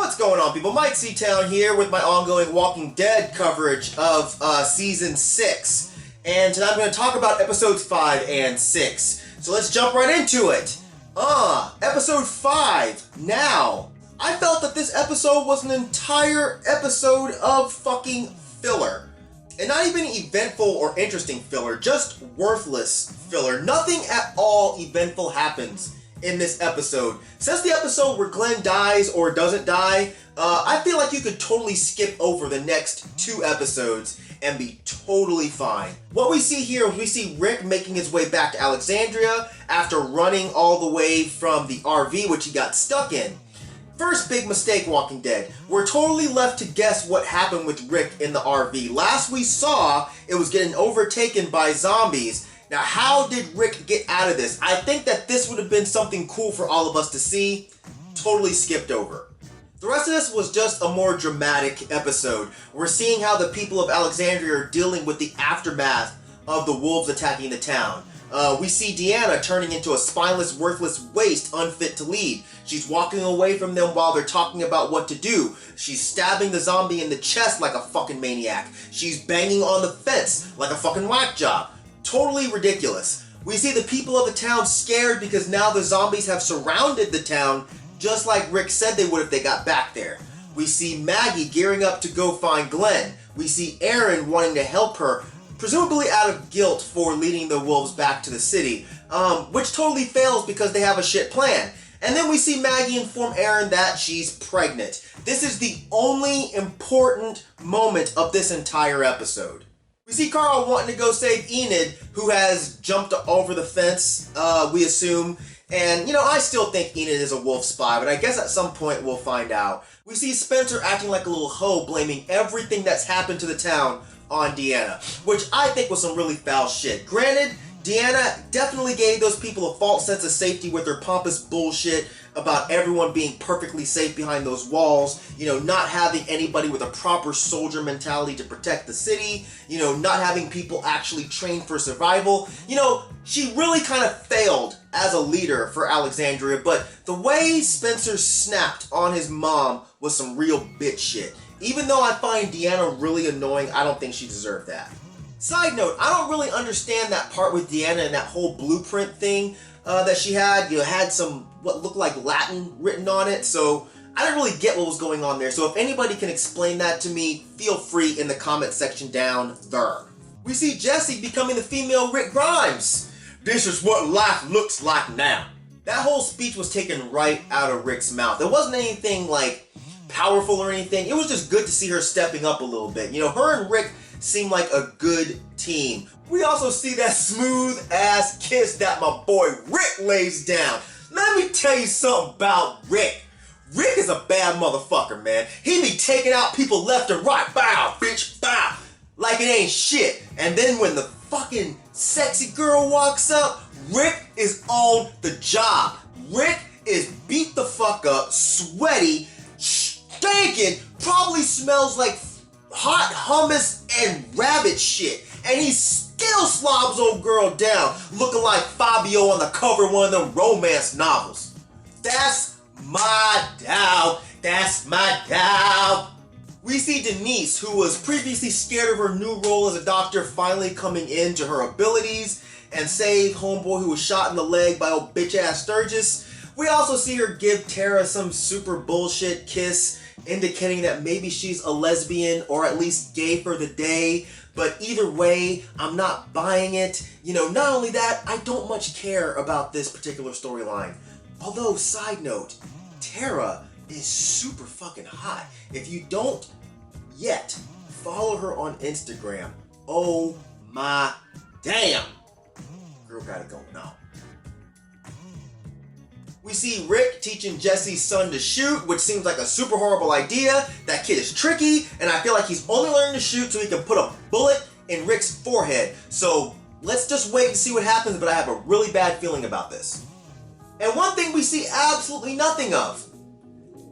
What's going on, people? Myke C-Town here with my ongoing Walking Dead coverage of Season 6. And tonight I'm going to talk about Episodes 5 and 6. So let's jump right into it. Episode 5. Now, I felt that this episode was an entire episode of fucking filler. And not even eventful or interesting filler, just worthless filler. Nothing at all eventful happens in this episode. Since the episode where Glenn dies or doesn't die, I feel like you could totally skip over the next 2 episodes and be totally fine. What we see here is we see Rick making his way back to Alexandria after running all the way from the RV which he got stuck in. First big mistake, Walking Dead. We're totally left to guess what happened with Rick in the RV. Last we saw, it was getting overtaken by zombies. Now, how did Rick get out of this? I think that this would have been something cool for all of us to see. Totally skipped over. The rest of this was just a more dramatic episode. We're seeing how the people of Alexandria are dealing with the aftermath of the wolves attacking the town. We see Deanna turning into a spineless, worthless waste, unfit to lead. She's walking away from them while they're talking about what to do. She's stabbing the zombie in the chest like a fucking maniac. She's banging on the fence like a fucking whack job. Totally ridiculous. We see the people of the town scared because now the zombies have surrounded the town just like Rick said they would if they got back there. We see Maggie gearing up to go find Glenn. We see Aaron wanting to help her, presumably out of guilt for leading the wolves back to the city, which totally fails because they have a shit plan. And then we see Maggie inform Aaron that she's pregnant. This is the only important moment of this entire episode. We see Carl wanting to go save Enid, who has jumped over the fence, we assume. And, I still think Enid is a wolf spy, but I guess at some point we'll find out. We see Spencer acting like a little hoe, blaming everything that's happened to the town on Deanna, which I think was some really foul shit. Granted, Deanna definitely gave those people a false sense of safety with her pompous bullshit about everyone being perfectly safe behind those walls, not having anybody with a proper soldier mentality to protect the city, not having people actually trained for survival. She really kind of failed as a leader for Alexandria, but the way Spencer snapped on his mom was some real bitch shit. Even though I find Deanna really annoying, I don't think she deserved that. Side note, I don't really understand that part with Deanna and that whole blueprint thing that she had. Had some what looked like Latin written on it, so I didn't really get what was going on there. So if anybody can explain that to me, feel free in the comment section down there. We see Jesse becoming the female Rick Grimes. This is what life looks like now. That whole speech was taken right out of Rick's mouth. It wasn't anything like powerful or anything. It was just good to see her stepping up a little bit. Her and Rick seem like a good team. We also see that smooth ass kiss that my boy Rick lays down. Let me tell you something about Rick. Rick is a bad motherfucker, man. He be taking out people left and right. Bow, bitch, bow. Like it ain't shit. And then when the fucking sexy girl walks up, Rick is on the job. Rick is beat the fuck up, sweaty, stinking, probably smells like hot hummus and rabbit shit. And he still slobs old girl down, looking like Fabio on the cover of one of them romance novels. That's my dog. That's my dog. We see Denise, who was previously scared of her new role as a doctor, finally coming into her abilities and save homeboy who was shot in the leg by old bitch-ass Sturgis. We also see her give Tara some super bullshit kiss, indicating that maybe she's a lesbian or at least gay for the day. But either way, I'm not buying it. Not only that, I don't much care about this particular storyline. Although, side note, Tara is super fucking hot. If you don't yet, follow her on Instagram. Oh my damn. Girl got it going on. We see Rick teaching Jesse's son to shoot, which seems like a super horrible idea. That kid is tricky, and I feel like he's only learning to shoot so he can put a bullet in Rick's forehead. So let's just wait and see what happens, but I have a really bad feeling about this. And one thing we see absolutely nothing of.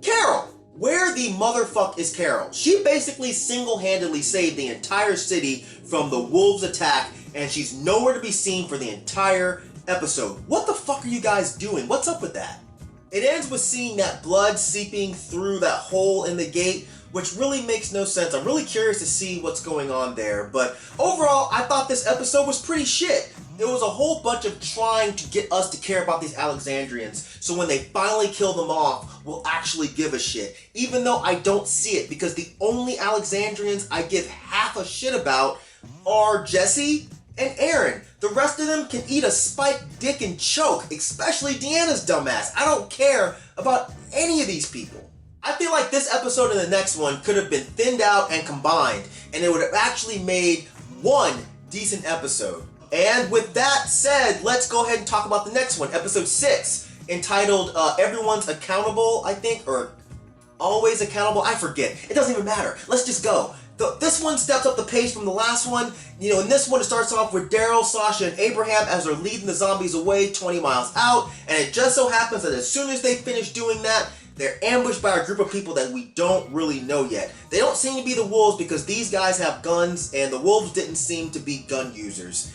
Carol. Where the motherfuck is Carol? She basically single-handedly saved the entire city from the wolves' attack, and she's nowhere to be seen for the entire episode. What the fuck are you guys doing? What's up with that? It ends with seeing that blood seeping through that hole in the gate, which really makes no sense. I'm really curious to see what's going on there, but overall, I thought this episode was pretty shit. It was a whole bunch of trying to get us to care about these Alexandrians, so when they finally kill them off, we'll actually give a shit. Even though I don't see it, because the only Alexandrians I give half a shit about are Jesse and Aaron. The rest of them can eat a spiked dick and choke, especially Deanna's dumbass. I don't care about any of these people. I feel like this episode and the next one could have been thinned out and combined, and it would have actually made one decent episode. And with that said, let's go ahead and talk about the next one, episode 6, entitled Everyone's Accountable, I think, or Always Accountable, I forget. It doesn't even matter. Let's just go. This one steps up the pace from the last one. You know, in this one, it starts off with Daryl, Sasha, and Abraham as they're leading the zombies away 20 miles out, and it just so happens that as soon as they finish doing that, they're ambushed by a group of people that we don't really know yet. They don't seem to be the wolves because these guys have guns, and the wolves didn't seem to be gun users.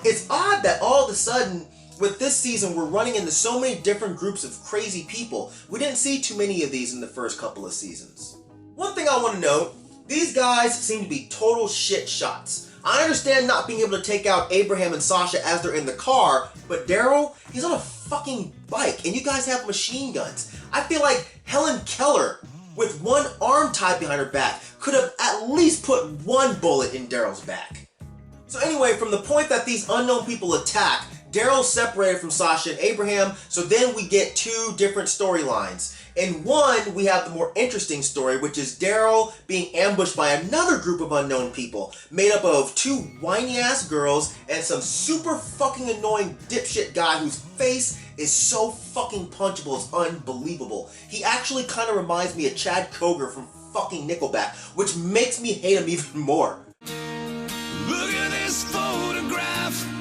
It's odd that all of a sudden, with this season, we're running into so many different groups of crazy people. We didn't see too many of these in the first couple of seasons. One thing I want to note, these guys seem to be total shit shots. I understand not being able to take out Abraham and Sasha as they're in the car, but Daryl, he's on a fucking bike, and you guys have machine guns. I feel like Helen Keller, with one arm tied behind her back, could have at least put one bullet in Daryl's back. So anyway, from the point that these unknown people attack, Daryl's separated from Sasha and Abraham, so then we get two different storylines. In one, we have the more interesting story, which is Daryl being ambushed by another group of unknown people, made up of two whiny-ass girls and some super fucking annoying dipshit guy whose face is so fucking punchable, it's unbelievable. He actually kind of reminds me of Chad Kroeger from fucking Nickelback, which makes me hate him even more. Look at this photograph.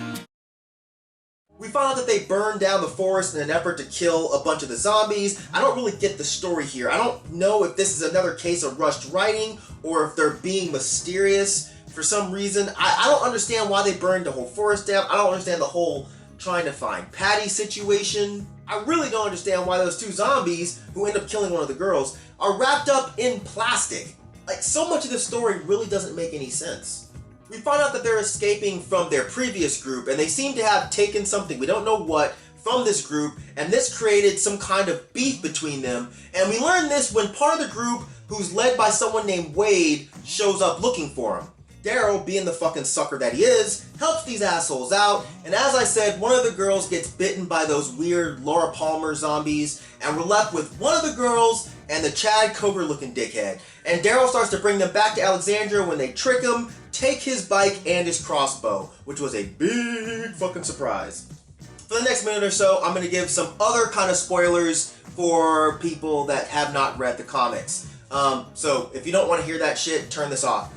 We found out that they burned down the forest in an effort to kill a bunch of the zombies. I don't really get the story here. I don't know if this is another case of rushed writing or if they're being mysterious for some reason. I don't understand why they burned the whole forest down. I don't understand the whole trying to find Patty situation. I really don't understand why those two zombies, who end up killing one of the girls, are wrapped up in plastic. Like, so much of this story really doesn't make any sense. We find out that they're escaping from their previous group, and they seem to have taken something, we don't know what, from this group, and this created some kind of beef between them. And we learn this when part of the group, who's led by someone named Wade, shows up looking for him. Daryl, being the fucking sucker that he is, helps these assholes out, and as I said, one of the girls gets bitten by those weird Laura Palmer zombies, and we're left with one of the girls and the Chad Kroeger looking dickhead. And Daryl starts to bring them back to Alexandria when they trick him, take his bike and his crossbow, which was a big fucking surprise. For the next minute or so, I'm going to give some other kind of spoilers for people that have not read the comics. So if you don't want to hear that shit, turn this off.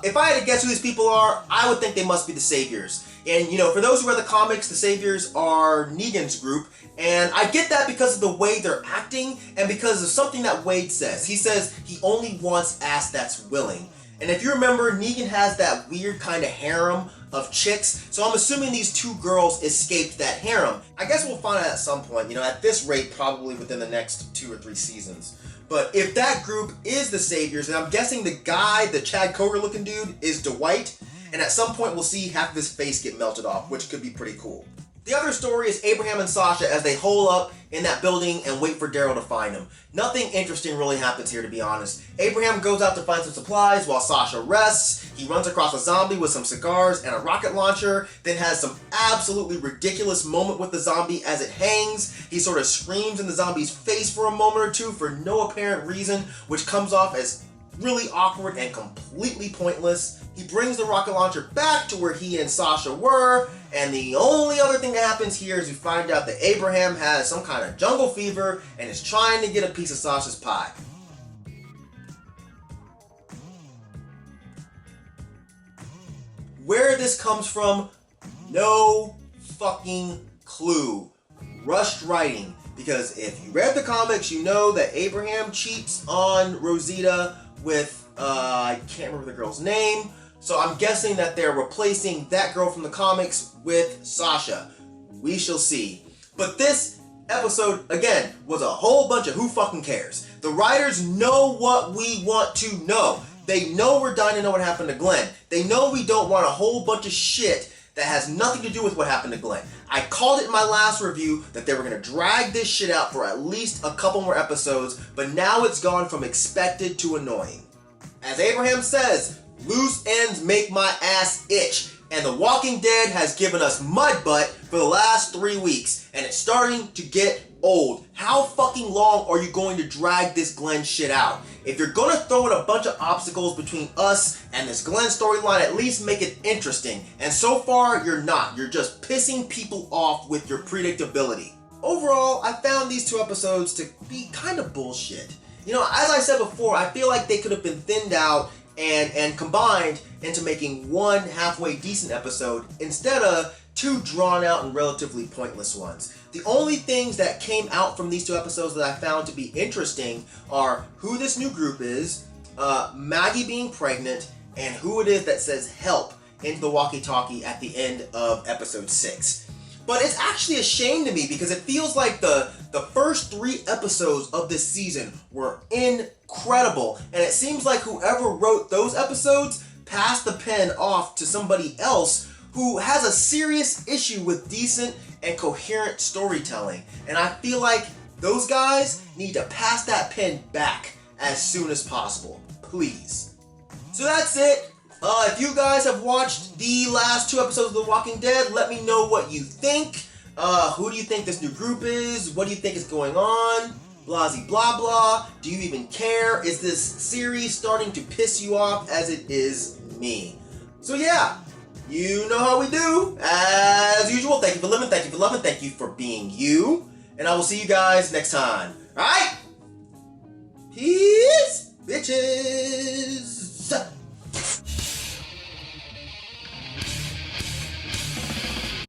If I had to guess who these people are, I would think they must be the Saviors. And, you know, for those who read the comics, the Saviors are Negan's group. And I get that because of the way they're acting and because of something that Wade says. He says he only wants ass that's willing. And if you remember, Negan has that weird kind of harem of chicks. So I'm assuming these two girls escaped that harem. I guess we'll find out at some point, you know, at this rate, probably within the next 2 or 3 seasons. But if that group is the Saviors, and I'm guessing the guy, the Chad Kroeger looking dude, is Dwight, and at some point we'll see half of his face get melted off, which could be pretty cool. The other story is Abraham and Sasha as they hole up in that building and wait for Daryl to find them. Nothing interesting really happens here, to be honest. Abraham goes out to find some supplies while Sasha rests. He runs across a zombie with some cigars and a rocket launcher, then has some absolutely ridiculous moment with the zombie as it hangs. He sort of screams in the zombie's face for a moment or two for no apparent reason, which comes off as really awkward and completely pointless. He brings the rocket launcher back to where he and Sasha were, and the only other thing that happens here is we find out that Abraham has some kind of jungle fever and is trying to get a piece of Sasha's pie. Where this comes from, no fucking clue. Rushed writing. Because if you read the comics, you know that Abraham cheats on Rosita with, I can't remember the girl's name. So I'm guessing that they're replacing that girl from the comics with Sasha. We shall see. But this episode, again, was a whole bunch of who fucking cares. The writers know what we want to know. They know we're dying to know what happened to Glenn. They know we don't want a whole bunch of shit that has nothing to do with what happened to Glenn. I called it in my last review that they were going to drag this shit out for at least a couple more episodes, but now it's gone from expected to annoying. As Abraham says, loose ends make my ass itch, and The Walking Dead has given us mud butt for the last 3 weeks, and it's starting to get old. How fucking long are you going to drag this Glenn shit out? If you're gonna throw in a bunch of obstacles between us and this Glenn storyline, at least make it interesting. And so far, you're not. You're just pissing people off with your predictability. Overall, I found these 2 episodes to be kind of bullshit. You know, as I said before, I feel like they could have been thinned out and combined into making one halfway decent episode instead of 2 drawn out and relatively pointless ones. The only things that came out from these 2 episodes that I found to be interesting are who this new group is, Maggie being pregnant, and who it is that says help into the walkie-talkie at the end of episode 6. But it's actually a shame to me because it feels like the first 3 episodes of this season were incredible. And it seems like whoever wrote those episodes passed the pen off to somebody else who has a serious issue with decent and coherent storytelling. And I feel like those guys need to pass that pen back as soon as possible. Please. So that's it. If you guys have watched the last 2 episodes of The Walking Dead, let me know what you think. Who do you think this new group is? What do you think is going on? Blasey blah blah. Do you even care? Is this series starting to piss you off as it is me? So yeah, you know how we do. As usual, thank you for living, thank you for loving, thank you for being you. And I will see you guys next time. Alright? Peace, bitches.